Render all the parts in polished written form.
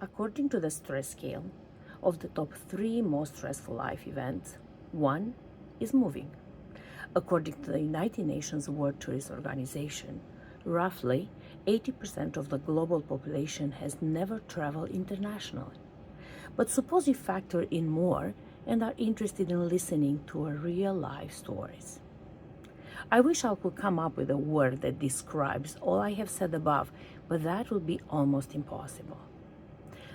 According to the stress scale, of the top 3 most stressful life events, one is moving. According to the United Nations World Tourist Organization, roughly 80% of the global population has never traveled internationally. But suppose you factor in more and are interested in listening to real life stories. I wish I could come up with a word that describes all I have said above, but that would be almost impossible.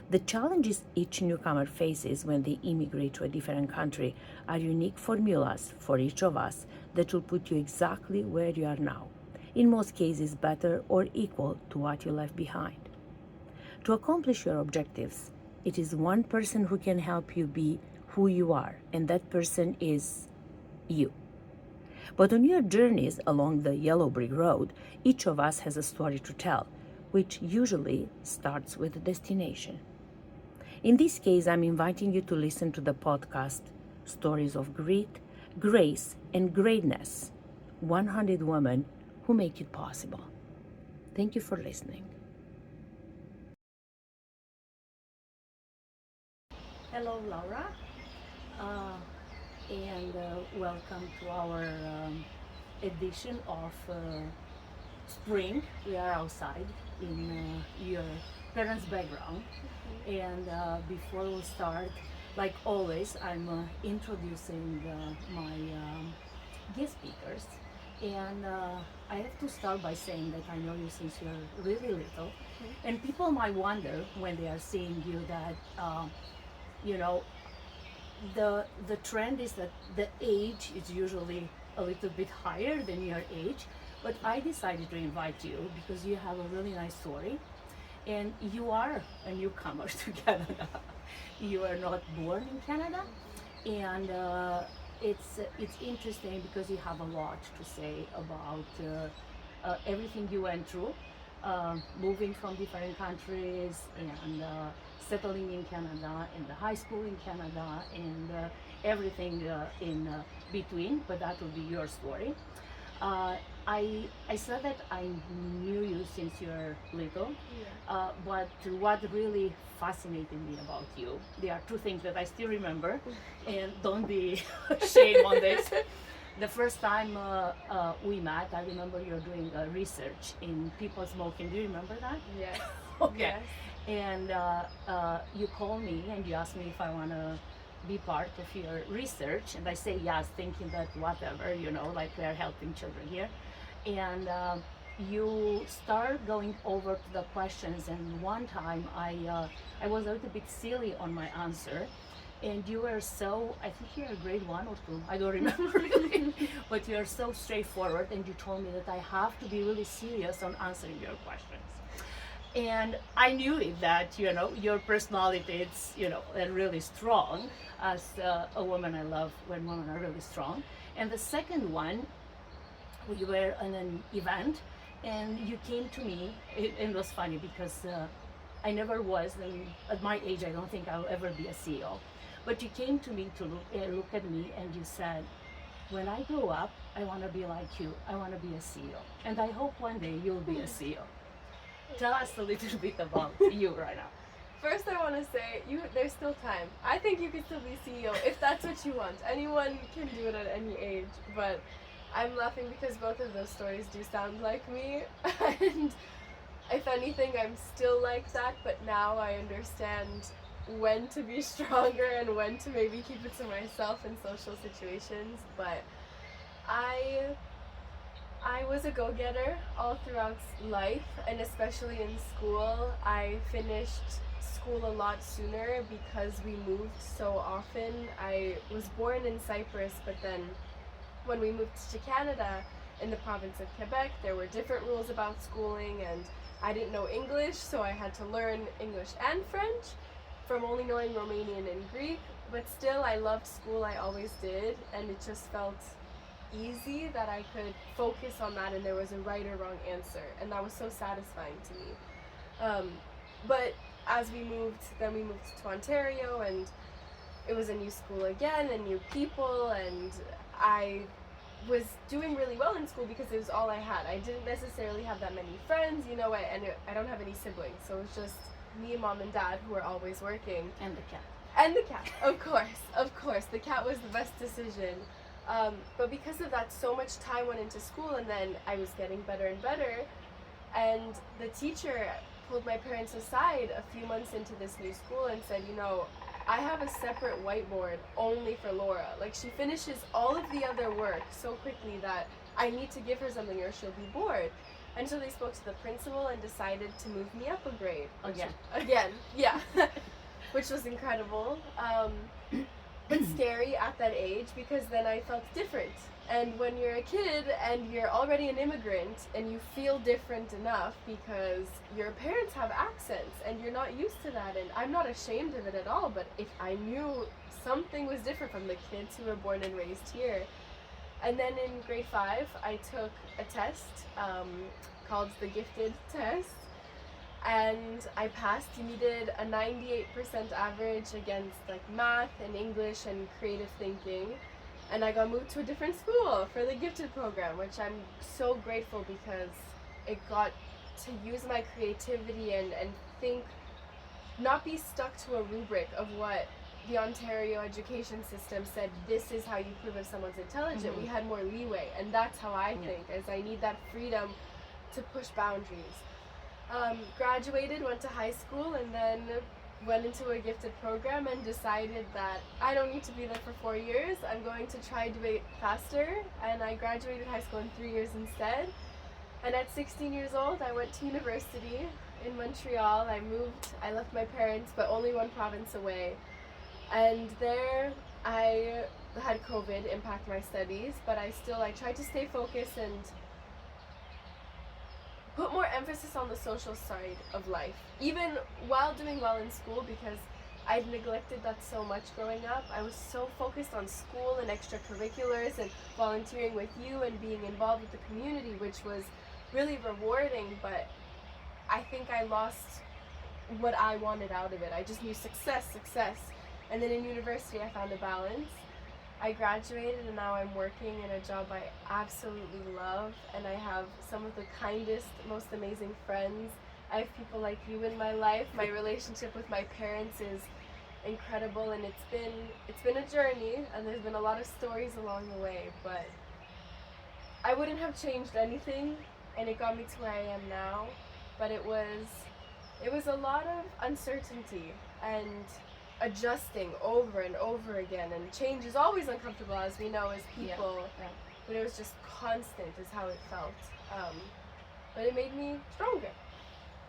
The challenges each newcomer faces when they immigrate to a different country are unique formulas for each of us that will put you exactly where you are now, in most cases better or equal to what you left behind. To accomplish your objectives, it is one person who can help you be who you are, and that person is you. But on your journeys along the yellow brick road, each of us has a story to tell, which usually starts with a destination. In this case, I'm inviting you to listen to the podcast Stories of Grit, Grace, and Greatness, 100 Women Who Make It Possible. Thank you for listening. Hello, Laura, and welcome to our edition of spring. We are outside in your parents' background. And before we start, like always, I'm introducing my guest speakers. And I have to start by saying that I know you since you're really little. And people might wonder when they are seeing you that, the trend is that the age is usually a little bit higher than your age. But I decided to invite you because you have a really nice story. And you are a newcomer to Canada. You are not born in Canada, and it's interesting because you have a lot to say about everything you went through, moving from different countries and settling in Canada, and the high school in Canada, and everything in between. But that will be your story. I said that I knew you since you're little, but what really fascinated me about you, there are two things that I still remember, and don't be ashamed on this. The first time we met, I remember you're doing research in people smoking. Do you remember that? Yes. Okay. Yes. And you called me and you asked me if I want to be part of your research, and I say yes, thinking that whatever, like we are helping children here. And you start going over to the questions, and one time I was a little bit silly on my answer, and you were so, I think you're grade 1 or 2, I don't remember really, but you're so straightforward, and you told me that I have to be really serious on answering your questions. And I knew it that, your personality, it's, really strong. As a woman, I love when women are really strong. And the second one, we were in an event, and you came to me. It was funny because I never was, and at my age, I don't think I'll ever be a CEO. But you came to me to look at me, and you said, when I grow up, I want to be like you. I want to be a CEO. And I hope one day you'll be a CEO. Tell us a little bit about you right now. First, I want to say, there's still time. I think you can still be CEO if that's what you want. Anyone can do it at any age, but I'm laughing because both of those stories do sound like me. And if anything, I'm still like that, but now I understand when to be stronger and when to maybe keep it to myself in social situations. But I was a go-getter all throughout life, and especially in school. I finished school a lot sooner because we moved so often. I was born in Cyprus, but then when we moved to Canada in the province of Quebec, there were different rules about schooling, and I didn't know English, so I had to learn English and French from only knowing Romanian and Greek. But still, I loved school, I always did, and it just felt easy that I could focus on that and there was a right or wrong answer, and that was so satisfying to me. But as we moved to Ontario, and it was a new school again and new people, and I was doing really well in school because it was all I had. I didn't necessarily have that many friends, and I don't have any siblings, so it was just me, mom, and dad, who were always working. And the cat. And the cat, of course. The cat was the best decision. But because of that, so much time went into school, and then I was getting better and better. And the teacher pulled my parents aside a few months into this new school and said, you know, I have a separate whiteboard only for Laura. Like, she finishes all of the other work so quickly that I need to give her something or she'll be bored. And so they spoke to the principal and decided to move me up a grade. Again, yeah. Which was incredible. But scary at that age, because then I felt different. And when you're a kid and you're already an immigrant and you feel different enough because your parents have accents and you're not used to that, and I'm not ashamed of it at all, but if I knew something was different from the kids who were born and raised here. And then in grade 5, I took a test called the gifted test, and I passed. You needed a 98% average against like math and English and creative thinking. And I got moved to a different school for the gifted program, which I'm so grateful because it got to use my creativity and think, not be stuck to a rubric of what the Ontario education system said, this is how you prove if someone's intelligent. We had more leeway, and that's how I think, as I need that freedom to push boundaries. Graduated, went to high school, and then went into a gifted program and decided that I don't need to be there for 4 years. I'm going to try to do it faster, and I graduated high school in 3 years instead. And at 16 years old, I went to university in Montreal. I left my parents, but only one province away. And there I had COVID impact my studies, but I tried to stay focused and put more emphasis on the social side of life, even while doing well in school, because I'd neglected that so much growing up. I was so focused on school and extracurriculars and volunteering with you and being involved with the community, which was really rewarding, but I think I lost what I wanted out of it. I just knew success. And then in university I found a balance. I graduated and now I'm working in a job I absolutely love, and I have some of the kindest, most amazing friends. I have people like you in my life. My relationship with my parents is incredible, and it's been a journey, and there's been a lot of stories along the way, but I wouldn't have changed anything, and it got me to where I am now. But it was a lot of uncertainty and adjusting over and over again, and change is always uncomfortable, as we know as people. But it was just constant is how it felt, but it made me stronger.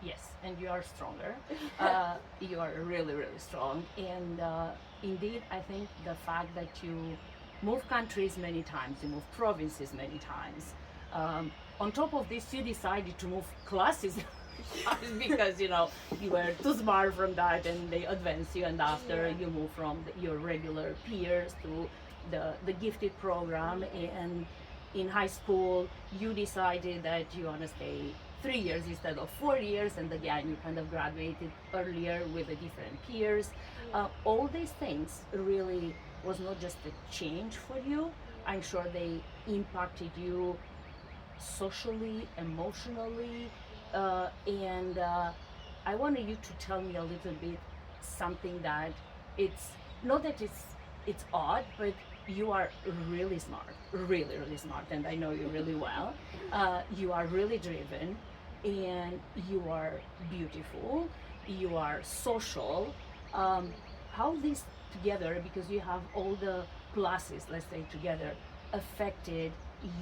Yes, and you are stronger. You are really, really strong. And indeed, I think the fact that you move countries many times, you move provinces many times, on top of this, you decided to move classes because you were too smart from that, and they advance you, and after you move from your regular peers to the gifted program. And in high school you decided that you want to stay 3 years instead of 4 years, and again you kind of graduated earlier with the different peers. All these things really was not just a change for you. I'm sure they impacted you socially, emotionally, and I wanted you to tell me a little bit something that it's not that it's odd, but you are really smart, really, really smart, and I know you really well. You are really driven, and you are beautiful, you are social. How these together, because you have all the classes, let's say, together, affected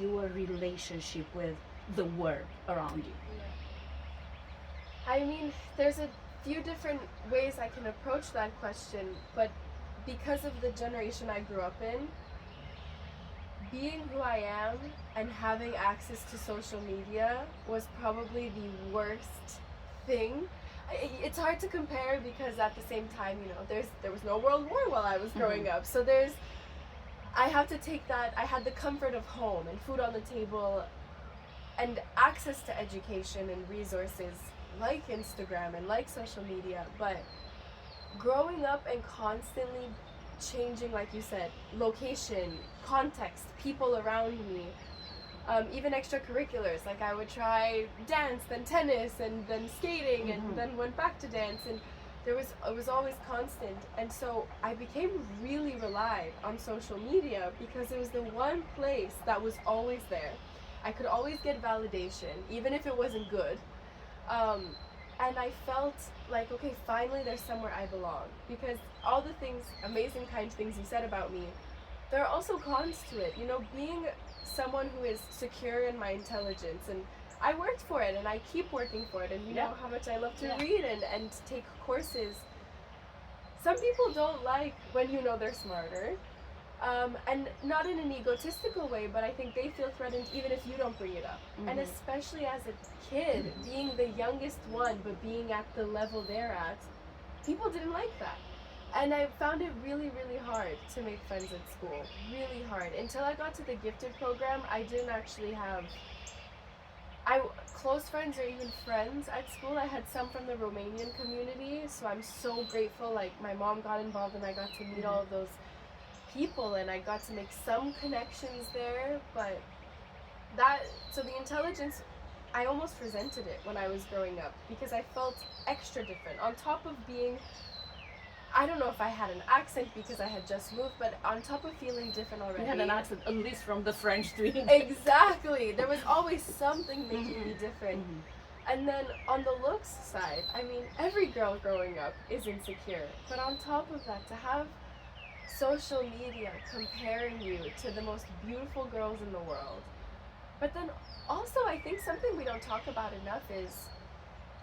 your relationship with the world around you? I mean, there's a few different ways I can approach that question, but because of the generation I grew up in, being who I am and having access to social media was probably the worst thing. It's hard to compare because at the same time, there was no World War while I was growing up, so I have to take that. I had the comfort of home and food on the table and access to education and resources like Instagram and like social media, but growing up and constantly changing, like you said, location, context, people around me, Even extracurriculars, like I would try dance, then tennis, and then skating, and then went back to dance, and it was always constant. And so I became really relied on social media because it was the one place that was always there. I could always get validation, even if it wasn't good. And I felt like, okay, finally there's somewhere I belong. Because all the things, amazing, kind things you said about me, there are also cons to it. You know, being someone who is secure in my intelligence, and I worked for it and I keep working for it, and you know how much I love to read and take courses. Some people don't like when you know they're smarter, and not in an egotistical way, but I think they feel threatened even if you don't bring it up. And especially as a kid, being the youngest one but being at the level they're at, people didn't like that. And I found it really, really hard to make friends at school. Really hard. Until I got to the gifted program, I didn't actually have close friends or even friends at school. I had some from the Romanian community, so I'm so grateful. Like, my mom got involved and I got to meet all of those people and I got to make some connections there. But so the intelligence, I almost resented it when I was growing up because I felt extra different. On top of being, I don't know if I had an accent because I had just moved, but on top of feeling different already. You had an accent, at least from the French to English. Exactly. There was always something making me different. And then on the looks side, I mean, every girl growing up is insecure. But on top of that, to have social media comparing you to the most beautiful girls in the world. But then also, I think something we don't talk about enough is,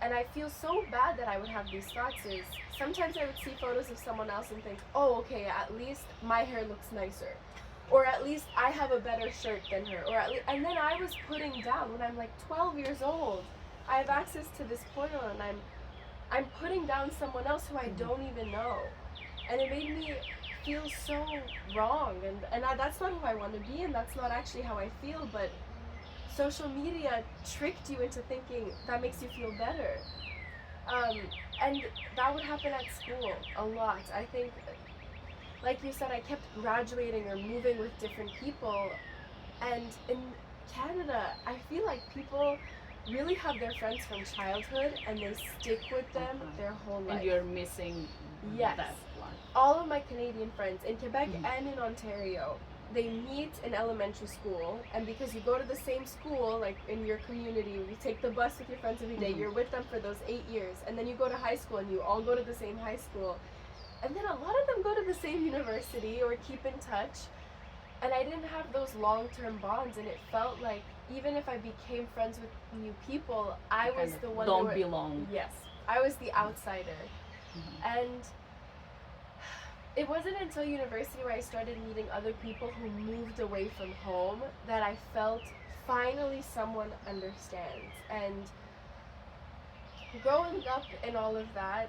and I feel so bad that I would have these thoughts, is sometimes I would see photos of someone else and think, oh, okay, at least my hair looks nicer. Or at least I have a better shirt than her. Or and then I was putting down, when I'm like 12 years old, I have access to this portal and I'm putting down someone else who I don't even know. And it made me feel so wrong. And that's not who I want to be, and that's not actually how I feel, but social media tricked you into thinking that makes you feel better. And that would happen at school a lot. I think, like you said, I kept graduating or moving with different people. And in Canada, I feel like people really have their friends from childhood and they stick with them their whole life. And you're missing that one. All of my Canadian friends in Quebec and in Ontario, they meet in elementary school, and because you go to the same school, like in your community, you take the bus with your friends every day, you're with them for those 8 years, and then you go to high school and you all go to the same high school, and then a lot of them go to the same university or keep in touch, and I didn't have those long-term bonds, and it felt like even if I became friends with new people, I was the one don't belong. Yes, I was the outsider. And it wasn't until university where I started meeting other people who moved away from home that I felt finally someone understands. And growing up in all of that,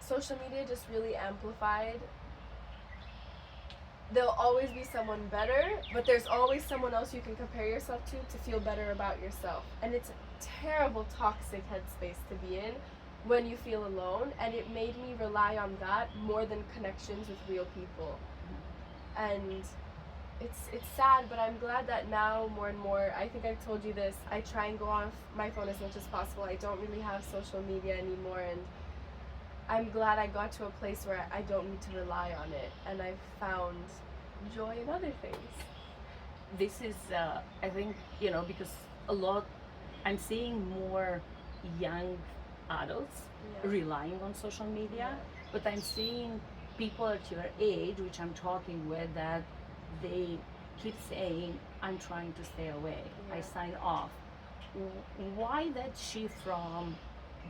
social media just really amplified. There'll always be someone better, but there's always someone else you can compare yourself to feel better about yourself. And it's a terrible, toxic headspace to be in when you feel alone, and it made me rely on that more than connections with real people. And it's sad, but I'm glad that now more and more, I think I've told you this, I try and go off my phone as much as possible. I don't really have social media anymore, and I'm glad I got to a place where I don't need to rely on it, and I've found joy in other things. This is, I think, because I'm seeing more young adults relying on social media, but I'm seeing people at your age, which I'm talking with, that they keep saying, I'm trying to stay away, I sign off. Why that shift from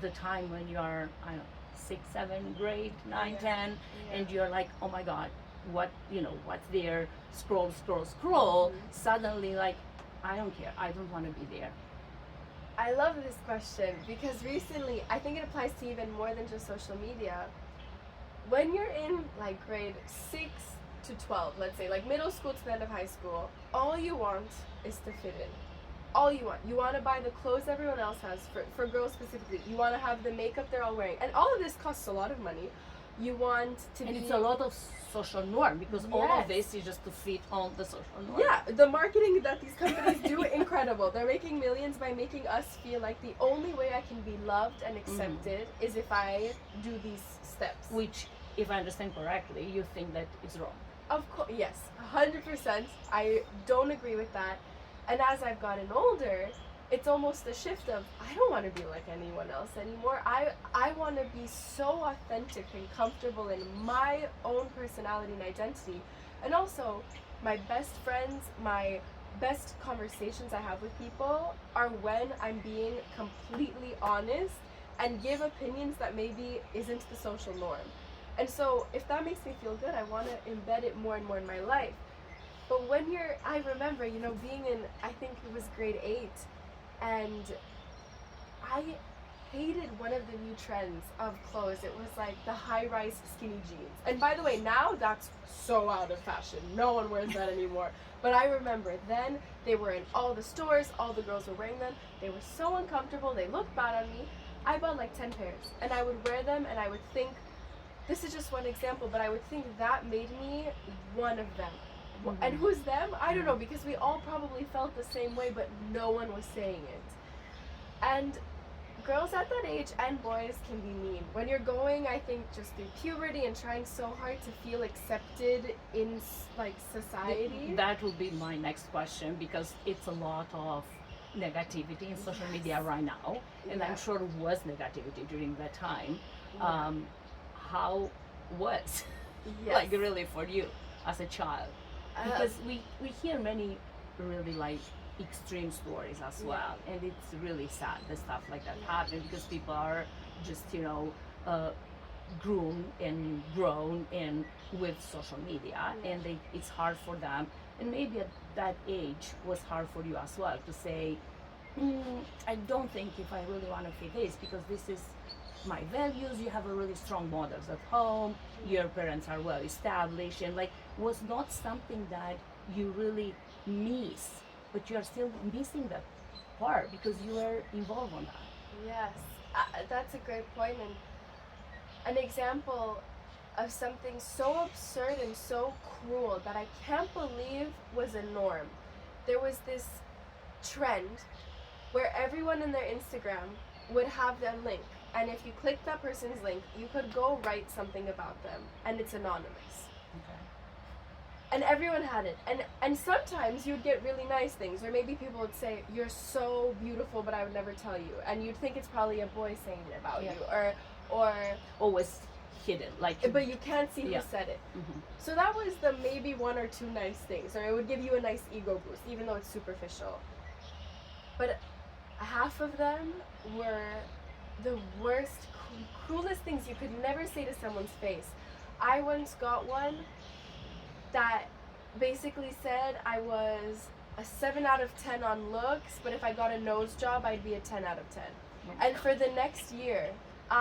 the time when you are, I don't know, 6, 7, grade, 9, 10, and you're like, oh my God, what's there, scroll, suddenly like, I don't care, I don't want to be there. I love this question because recently, I think it applies to even more than just social media. When you're in like grade 6 to 12, let's say, like middle school to the end of high school, all you want is to fit in. All you want. You want to buy the clothes everyone else has, for girls specifically. You want to have the makeup they're all wearing. And all of this costs a lot of money. You want to And be... it's a lot of social norm because all of Yes. this is just to fit on the social norm. Yeah, the marketing that these companies do, incredible. They're making millions by making us feel like the only way I can be loved and accepted is if I do these steps. Which, if I understand correctly, you think that is wrong. Of course, yes, 100%. I don't agree with that. And as I've gotten older, it's almost a shift of I don't want to be like anyone else anymore. I want to be so authentic and comfortable in my own personality and identity. And also, my best friends, my best conversations I have with people are when I'm being completely honest and give opinions that maybe isn't the social norm. And so if that makes me feel good, I want to embed it more and more in my life. But when I remember, being in, I think it was grade 8, and I hated one of the new trends of clothes. It was like the high-rise skinny jeans. And by the way, now that's so out of fashion. No one wears that anymore. But I remember then they were in all the stores, all the girls were wearing them. They were so uncomfortable, they looked bad on me. I bought like 10 pairs, and I would wear them, and I would think, this is just one example, but I would think that made me one of them. And who's them? I don't know, because we all probably felt the same way, but no one was saying it. And girls at that age and boys can be mean. When you're going, I think, just through puberty and trying so hard to feel accepted in like society. That will be my next question, because it's a lot of negativity in social media right now, and I'm sure it was negativity during that time. How was like really for you as a child? Because we hear many really like extreme stories as well, and it's really sad that stuff like that happen, because people are just groomed and grown in with social media, and it's hard for them, and maybe at that age was hard for you as well to say, I don't think if I really want to fit this, because this is my values. You have a really strong models at home, your parents are well established, and like was not something that you really miss, but you are still missing that part because you were involved on that. Yes, that's a great point, and an example of something so absurd and so cruel that I can't believe was a norm. There was this trend where everyone in their Instagram would have their link, and if you click that person's link, you could go write something about them, and it's anonymous. Okay. And everyone had it, and sometimes you'd get really nice things, or maybe people would say, you're so beautiful, but I would never tell you, and you'd think it's probably a boy saying it about you, or always hidden, like, but you can't see who said it. So that was the maybe one or two nice things, or it would give you a nice ego boost, even though it's superficial. But half of them were the worst, cruelest things you could never say to someone's face. I once got one that basically said I was a 7 out of 10 on looks, but if I got a nose job, I'd be a 10 out of 10. And for the next year,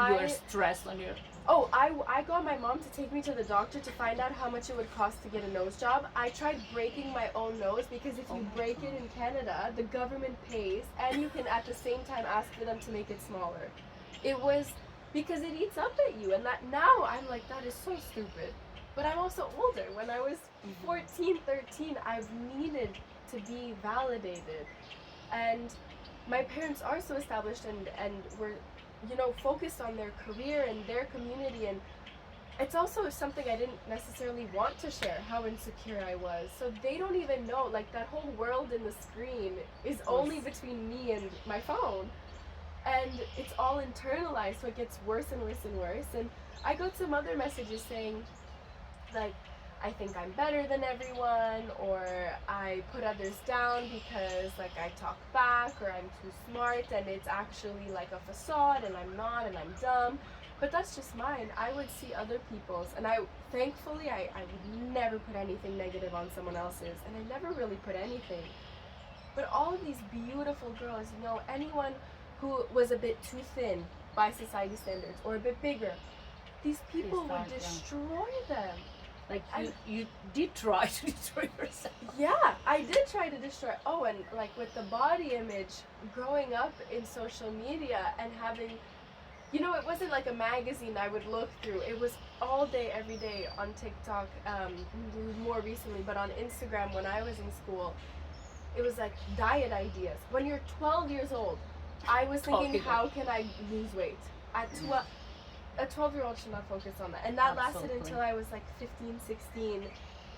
you were stressed on your... Oh, I got my mom to take me to the doctor to find out how much it would cost to get a nose job. I tried breaking my own nose, because if you break it in Canada, the government pays, and you can at the same time ask for them to make it smaller. It was because it eats up at you, and that now I'm like, that is so stupid. But I'm also older. When I was 14, 13, I've needed to be validated. And my parents are so established and were, focused on their career and their community. And it's also something I didn't necessarily want to share, how insecure I was. So they don't even know, like, that whole world in the screen is only between me and my phone. And it's all internalized, so it gets worse and worse and worse. And I got some other messages saying, like, I think I'm better than everyone, or I put others down because, like, I talk back, or I'm too smart, and it's actually like a facade, and I'm not, and I'm dumb. But that's just mine. I would see other people's, and thankfully, I would never put anything negative on someone else's, and I never really put anything. But all of these beautiful girls, anyone who was a bit too thin by society standards, or a bit bigger, these people would destroy them. Like, you did try to destroy yourself. Yeah, I did try to destroy. Oh, and like with the body image, growing up in social media and having you know, it wasn't like a magazine I would look through. It was all day, every day on TikTok, more recently, but on Instagram when I was in school. It was like diet ideas. When you're 12 years old, I was thinking, how can I lose weight? At 12, a 12-year-old should not focus on that. And that lasted until I was like 15, 16.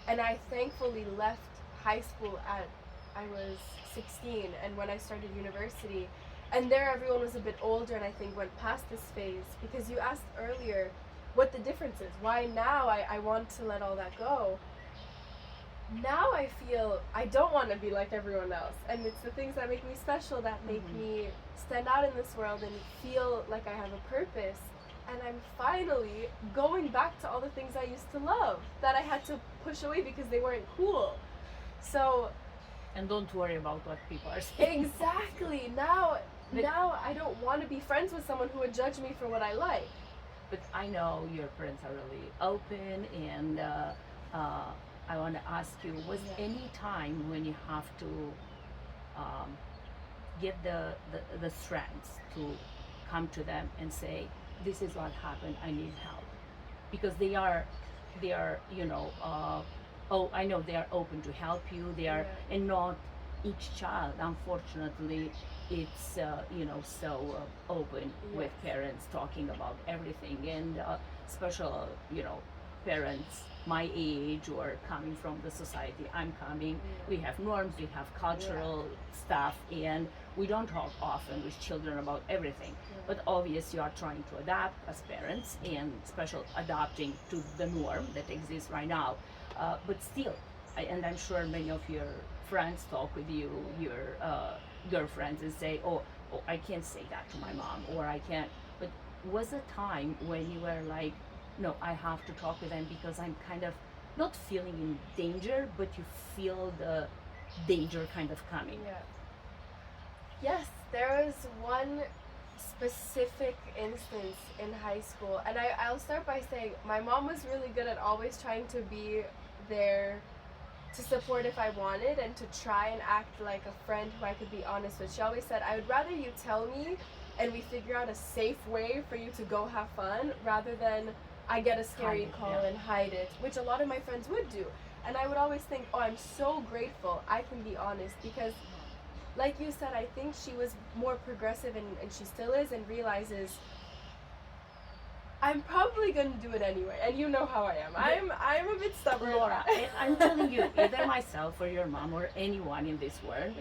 And I thankfully left high school at, I was 16. And when I started university, and there everyone was a bit older and I think went past this phase. Because you asked earlier what the difference is. Why now I want to let all that go. Now I feel I don't want to be like everyone else, and it's the things that make me special that make me stand out in this world and feel like I have a purpose. And I'm finally going back to all the things I used to love that I had to push away because they weren't cool. So, and don't worry about what people are saying. Exactly. Now I don't want to be friends with someone who would judge me for what I like. But I know your parents are really open, and I want to ask you, was any time when you have to get the strength to come to them and say, this is what happened, I need help? Because they are you know, I know they are open to help you, they are, and not each child, unfortunately, it's you know, so open with parents talking about everything, and special, you know, parents my age or coming from the society I'm coming, we have norms, we have cultural stuff, and we don't talk often with children about everything. But obviously you are trying to adapt as parents, and special adapting to the norm that exists right now. But still, and I'm sure many of your friends talk with you, your girlfriends, and say, oh, I can't say that to my mom, or I can't. But was a time when you were like, no, I have to talk with them because I'm kind of not feeling in danger, but you feel the danger kind of coming? Yes, there was one specific instance in high school, and I'll start by saying my mom was really good at always trying to be there to support if I wanted, and to try and act like a friend who I could be honest with. She always said, I would rather you tell me and we figure out a safe way for you to go have fun, rather than I get a scary call and hide it, which a lot of my friends would do. And I would always think, oh, I'm so grateful I can be honest, because like you said, I think she was more progressive, and she still is, and realizes I'm probably going to do it anyway. And you know how I am. I'm a bit stubborn. Laura, I'm telling you, either myself or your mom or anyone in this world,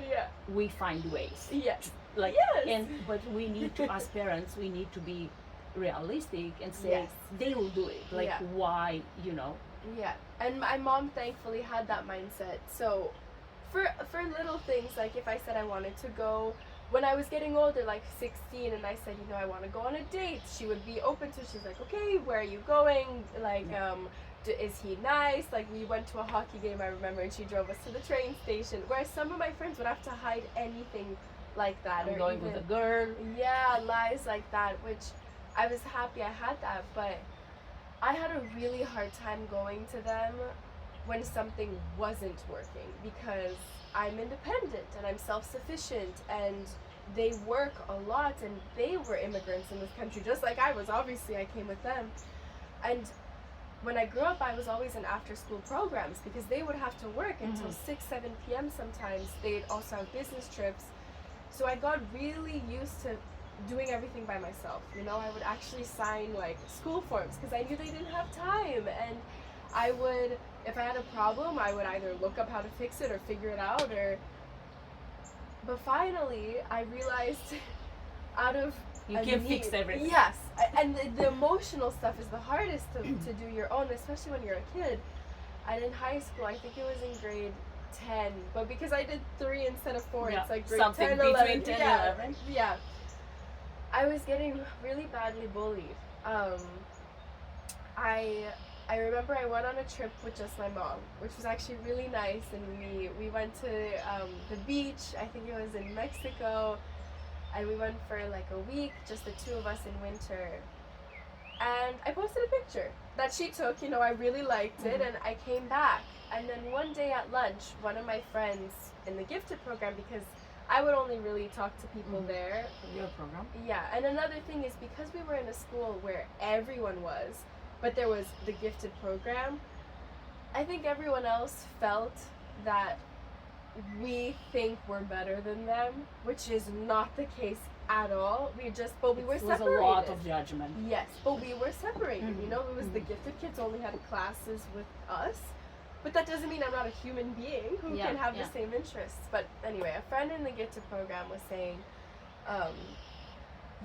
we find ways. Yes. But we need to, as parents, we need to be realistic and say they will do it. Like why, you know? Yeah. And my mom thankfully had that mindset. So for little things, like if I said I wanted to go when I was getting older, like 16, and I said, you know, I want to go on a date, she would be open to. She's like, okay, where are you going? Like, is he nice? Like, we went to a hockey game, I remember, and she drove us to the train station. Whereas some of my friends would have to hide anything like that. I'm going with a girl. Yeah, lies like that, which I was happy I had that, but I had a really hard time going to them when something wasn't working, because I'm independent and I'm self-sufficient, and they work a lot, and they were immigrants in this country just like I was. Obviously I came with them, and when I grew up I was always in after-school programs because they would have to work until 6-7 p.m. sometimes. They'd also have business trips, so I got really used to doing everything by myself. You know, I would actually sign like school forms because I knew they didn't have time, and I would, if I had a problem, I would either look up how to fix it or figure it out, but finally I realized out of you can fix everything. Yes, and the emotional stuff is the hardest to do your own, especially when you're a kid. And in high school, I think it was in grade 10, but because I did 3 instead of 4, it's like grade something 10, between 11. 10 and 11. Yeah. I was getting really badly bullied. I remember I went on a trip with just my mom, which was actually really nice, and we went to the beach. I think it was in Mexico, and we went for like a week, just the 2 of us in winter. And I posted a picture that she took, you know, I really liked it, and I came back. And then one day at lunch, one of my friends in the gifted program, because I would only really talk to people there. Your program. Yeah, and another thing is because we were in a school where everyone was, but there was the gifted program, I think everyone else felt that we think we're better than them, which is not the case at all. But we were separated. There was a lot of judgment. Yes, but we were separated. You know, it was the gifted kids only had classes with us. But that doesn't mean I'm not a human being who can have the same interests. But anyway, a friend in the gifted program was saying,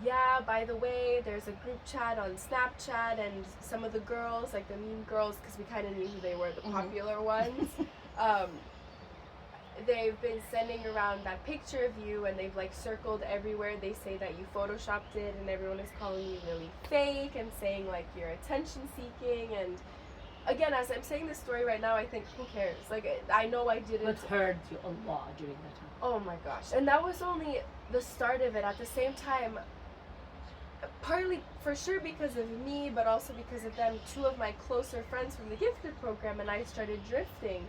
yeah, by the way, there's a group chat on Snapchat, and some of the girls, like the mean girls, because we kind of knew who they were, the popular ones, they've been sending around that picture of you, and they've like circled everywhere. They say that you photoshopped it, and everyone is calling you really fake and saying like you're attention seeking. And again, as I'm saying this story right now, I think, who cares? Like, I know I didn't. But hurt you a lot during that time. Oh my gosh. And that was only the start of it. At the same time, partly for sure because of me, but also because of them, two of my closer friends from the gifted program and I started drifting.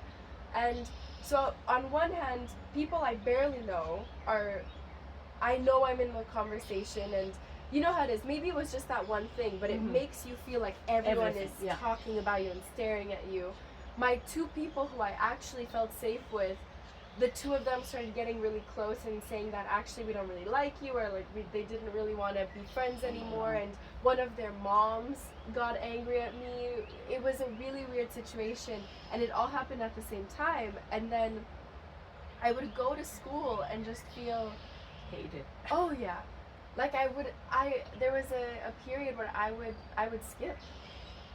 And so on one hand, people I barely know I know I'm in the conversation, and you know how it is. Maybe it was just that one thing, but it makes you feel like everyone is talking about you and staring at you. My two people who I actually felt safe with, the two of them started getting really close and saying that actually we don't really like you, or like they didn't really want to be friends anymore, and one of their moms got angry at me. It was a really weird situation, and it all happened at the same time. And then I would go to school and just feel hated. Oh yeah. Like there was a period where I would skip.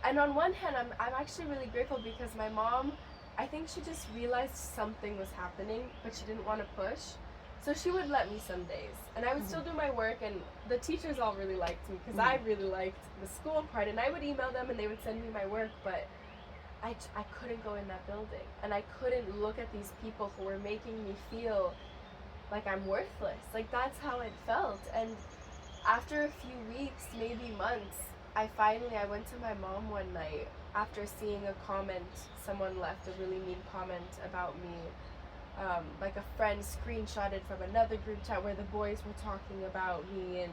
And on one hand, I'm actually really grateful because my mom, I think she just realized something was happening, but she didn't want to push. So she would let me some days. And I would still do my work, and the teachers all really liked me because I really liked the school part. And I would email them and they would send me my work, but I couldn't go in that building. And I couldn't look at these people who were making me feel like I'm worthless. Like, that's how it felt. And after a few weeks, maybe months, I went to my mom one night after seeing a comment. Someone left a really mean comment about me. Like a friend screenshotted from another group chat where the boys were talking about me,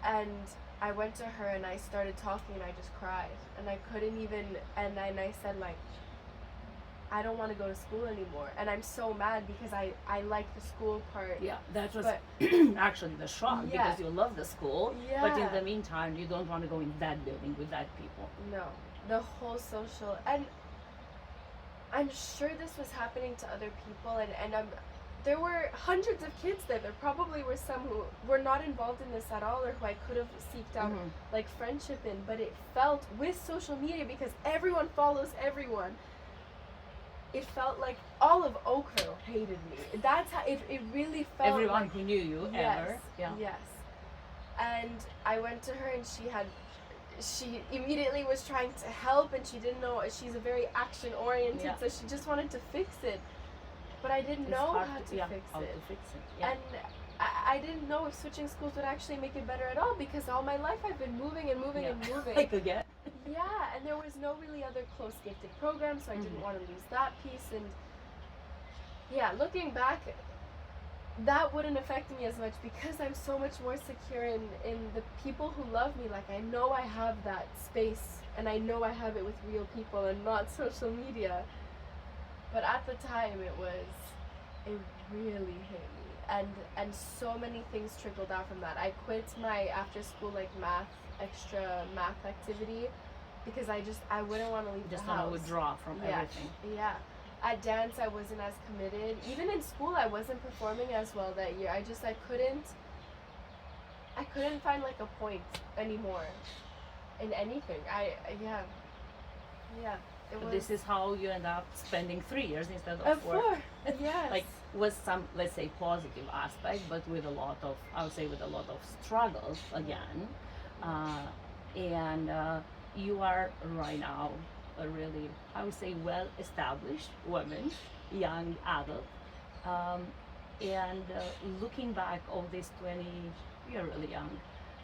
and I went to her and I started talking and I just cried, and I couldn't even, and I said like, I don't want to go to school anymore, and I'm so mad because I like the school part. Yeah, that was actually the shock, because you love the school, but in the meantime you don't want to go in that building with that people. No, the whole social, and I'm sure this was happening to other people, and there were hundreds of kids there. There probably were some who were not involved in this at all, or who I could have seeked out like friendship in, but it felt, with social media, because everyone follows everyone, it felt like all of Oakville hated me. That's how it really felt. Everyone like, who knew you ever. Yeah. Yes. And I went to her and she immediately was trying to help, and she didn't know, she's a very action oriented, so she just wanted to fix it. But I didn't know how to fix it. Yeah. And I didn't know if switching schools would actually make it better at all, because all my life I've been moving and moving and moving. Like again. Yeah, and there was no really other close gifted program, so I didn't want to lose that piece. And yeah, looking back, that wouldn't affect me as much because I'm so much more secure in the people who love me. Like, I know I have that space, and I know I have it with real people and not social media. But at the time, it really hit me, and so many things trickled out from that. I quit my after school extra math activity because I wouldn't want to leave the house. Just want to withdraw from everything. Yeah. At dance, I wasn't as committed. Even in school, I wasn't performing as well that year. I couldn't find like a point anymore in anything. This is how you end up spending 3 years instead of 4. Yes. Like, with some, let's say, positive aspect, but with a lot of, I would say, with a lot of struggles again. And you are right now a really, I would say, well-established woman, young adult. And looking back on these 20, you're really young,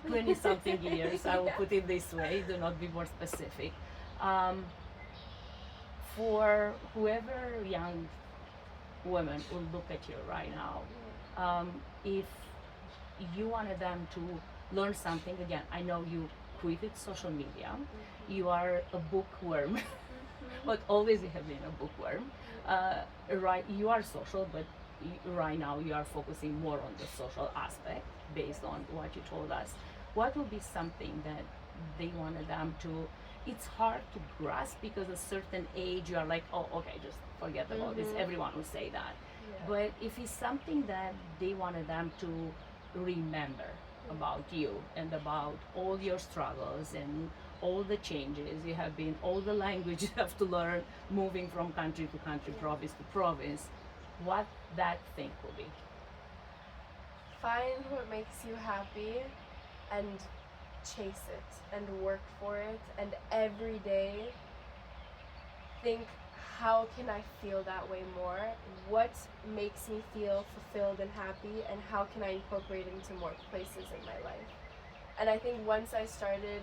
20-something years, I will put it this way, do not be more specific. For whoever young women will look at you right now, if you wanted them to learn something, again, I know you quitted social media, you are a bookworm, but always you have been a bookworm. Right, you are social, but right now you are focusing more on the social aspect based on what you told us. What would be something that they wanted them to? It's hard to grasp because at a certain age you are like, oh, okay, just forget about this. Everyone will say that. Yeah. But if it's something that they wanted them to remember about you and about all your struggles and all the changes you have been, all the language you have to learn, moving from country to country, province to province, what that thing will be. Find what makes you happy and chase it and work for it, and every day think, how can I feel that way more? What makes me feel fulfilled and happy, and how can I incorporate it into more places in my life? And I think once I started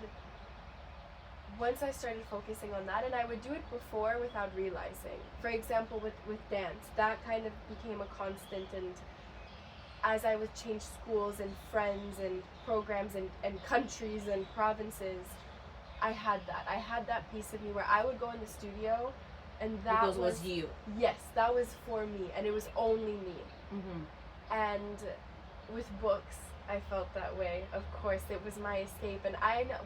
focusing on that, and I would do it before without realizing. For example, with dance, that kind of became a constant, and as I would change schools and friends and programs and countries and provinces, I had that piece of me where I would go in the studio, and that Because it was you. Yes, that was for me, and it was only me. And with books, I felt that way. Of course, it was my escape. And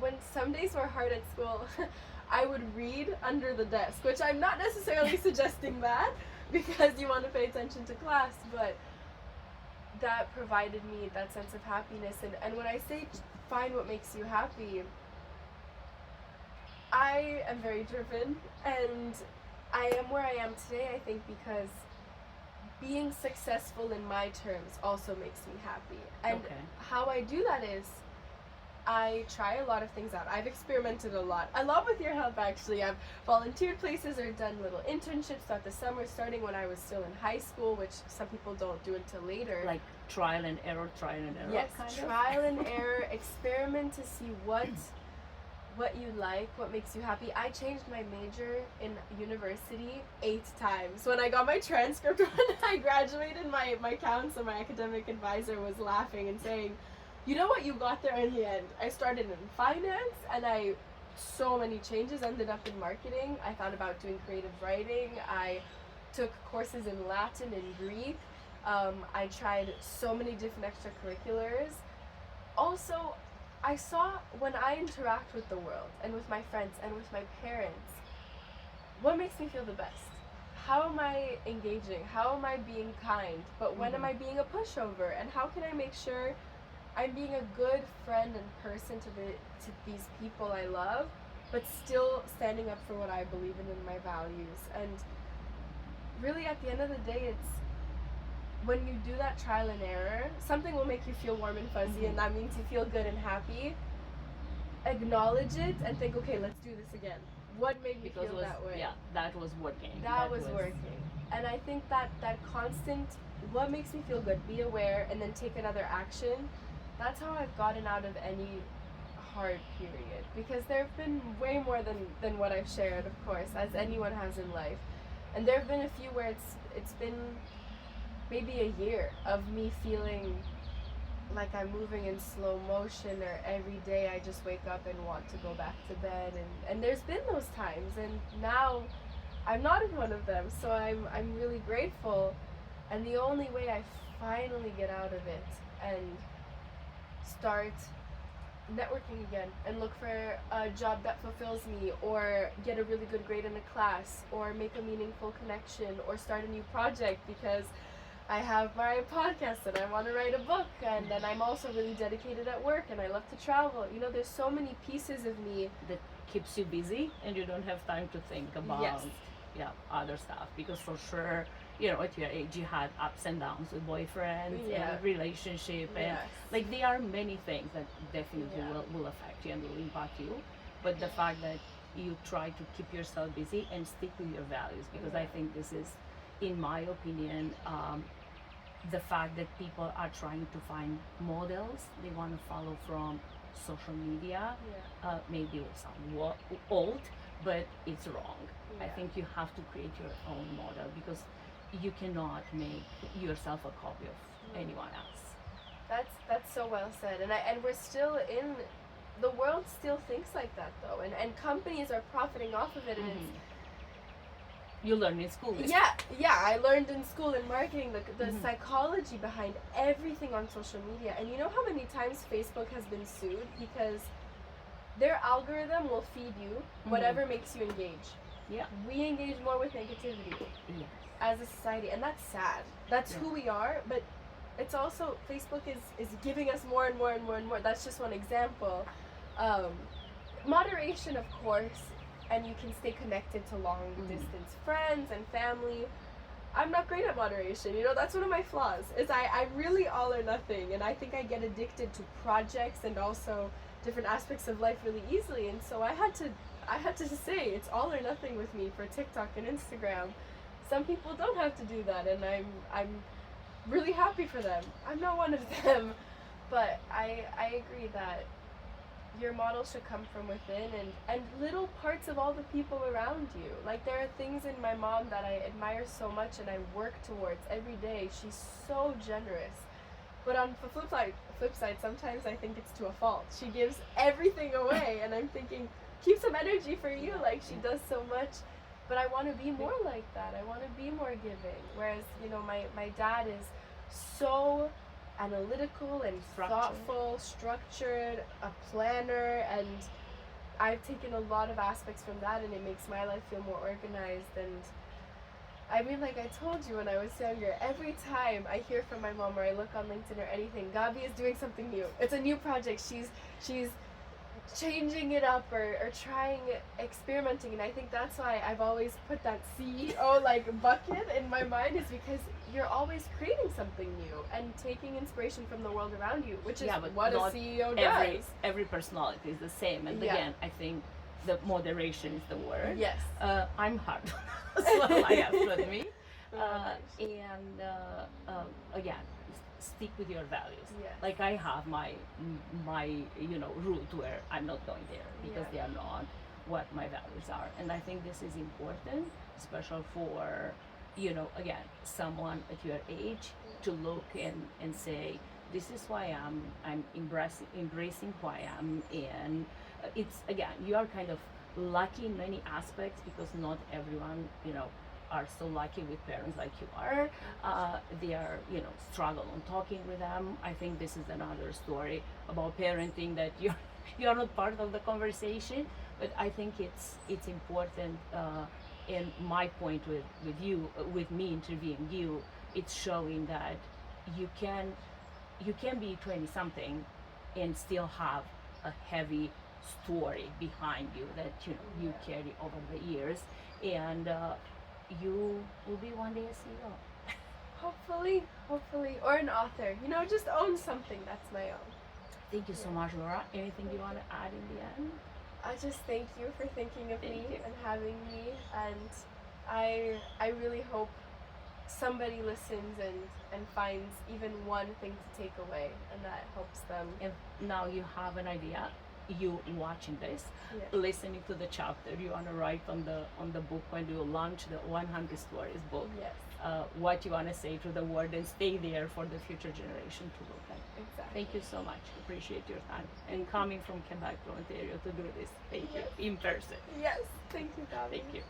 when some days were hard at school, I would read under the desk, which I'm not necessarily suggesting that, because you want to pay attention to class, but that provided me that sense of happiness. And when I say find what makes you happy, I am very driven, and I am where I am today, I think, because being successful in my terms also makes me happy. And how I do that is I try a lot of things out. I've experimented a lot with your help, actually. I've volunteered places or done little internships throughout the summer, starting when I was still in high school, which some people don't do until later. Like trial and error. Yes, trial and error, experiment to see what you like, what makes you happy. I changed my major in university 8 times. When I got my transcript when I graduated, my counselor, my academic advisor was laughing and saying, you know what, you got there in the end. I started in finance, and so many changes, ended up in marketing. I thought about doing creative writing. I took courses in Latin and Greek. I tried so many different extracurriculars. Also, I saw when I interact with the world and with my friends and with my parents, what makes me feel the best? How am I engaging? How am I being kind? But when am I being a pushover? And how can I make sure I'm being a good friend and person to these people I love, but still standing up for what I believe in and my values? And really, at the end of the day, it's when you do that trial and error, something will make you feel warm and fuzzy, and that means you feel good and happy. Acknowledge it and think, okay, let's do this again. What made me feel that way? Yeah, that was working. That was working. And I think that constant, what makes me feel good, be aware, and then take another action, that's how I've gotten out of any hard period. Because there have been way more than what I've shared, of course, as anyone has in life. And there have been a few where it's been maybe a year of me feeling like I'm moving in slow motion, or every day I just wake up and want to go back to bed, and there's been those times, and now I'm not in one of them, so I'm really grateful. And the only way I finally get out of it and start networking again and look for a job that fulfills me, or get a really good grade in a class, or make a meaningful connection, or start a new project, because I have my podcast and I want to write a book, and then I'm also really dedicated at work and I love to travel. You know, there's so many pieces of me that keeps you busy, and you don't have time to think about other stuff, because for sure, you know, at your age you had ups and downs with boyfriends and relationship, and like there are many things that definitely will affect you and will impact you, but the fact that you try to keep yourself busy and stick with your values, because I think this is, in my opinion, the fact that people are trying to find models they want to follow from social media, maybe will sound old, but it's wrong. I think you have to create your own model, because you cannot make yourself a copy of anyone else. That's so well said. And we're still in the world still thinks like that though, and companies are profiting off of it, and it's You learn in school. yeah, I learned in school in marketing the psychology behind everything on social media. And you know how many times Facebook has been sued because their algorithm will feed you whatever makes you engage. Yeah. We engage more with negativity Yes. as a society, and that's sad. That's who we are, but it's also Facebook is giving us more and more and more and more. That's just one example. Moderation, of course, and you can stay connected to long distance friends and family. I'm not great at moderation, you know, that's one of my flaws, is I really all or nothing, and I think I get addicted to projects and also different aspects of life really easily, and so I had to say it's all or nothing with me for TikTok and Instagram. Some people don't have to do that, and I'm really happy for them. I'm not one of them, but I agree that your model should come from within, and little parts of all the people around you. Like, there are things in my mom that I admire so much and I work towards every day. She's so generous. But on the flip side, sometimes I think it's to a fault. She gives everything away, and I'm thinking, keep some energy for you, like she does so much. But I want to be more like that. I want to be more giving. Whereas, you know, my dad is so analytical and thoughtful, structured, a planner, and I've taken a lot of aspects from that, and it makes my life feel more organized. And I mean, like I told you when I was younger, every time I hear from my mom or I look on LinkedIn or anything, Gabi is doing something new. It's a new project. She's changing it up or trying, experimenting, and I think that's why I've always put that CEO like bucket in my mind, is because you're always creating something new and taking inspiration from the world around you, which is what a CEO does. Every personality is the same, and again, I think the moderation is the word. Yes. I'm hard as well, I have to admit. And again, stick with your values. Yes. Like, I have my you know, route where I'm not going there because they are not what my values are, and I think this is important, especially for, you know, again, someone at your age to look and say, this is why I'm embracing who I am. And it's, again, you are kind of lucky in many aspects because not everyone, you know, are so lucky with parents like you are. They are, you know, struggle on talking with them. I think this is another story about parenting that you're not part of the conversation, but I think it's important. And my point with you, with me interviewing you, it's showing that you can be 20 something and still have a heavy story behind you that, you know, you carry over the years, and you will be one day a CEO. Hopefully, or an author. You know, just own something that's my own. Thank you so much, Laura. Anything you want to add in the end? I just thank you for thinking of me and having me, and I really hope somebody listens and finds even one thing to take away, and that helps them. And now you have an idea. You watching this, listening to the chapter you want to write on the book when you launch the 100 Stories book. Yes. What you want to say to the world, and stay there for the future generation to look at. Exactly. Thank you so much. Appreciate your time and coming from Quebec to Ontario to do this. Thank you in person. Yes. Thank you, Gabi. Thank you.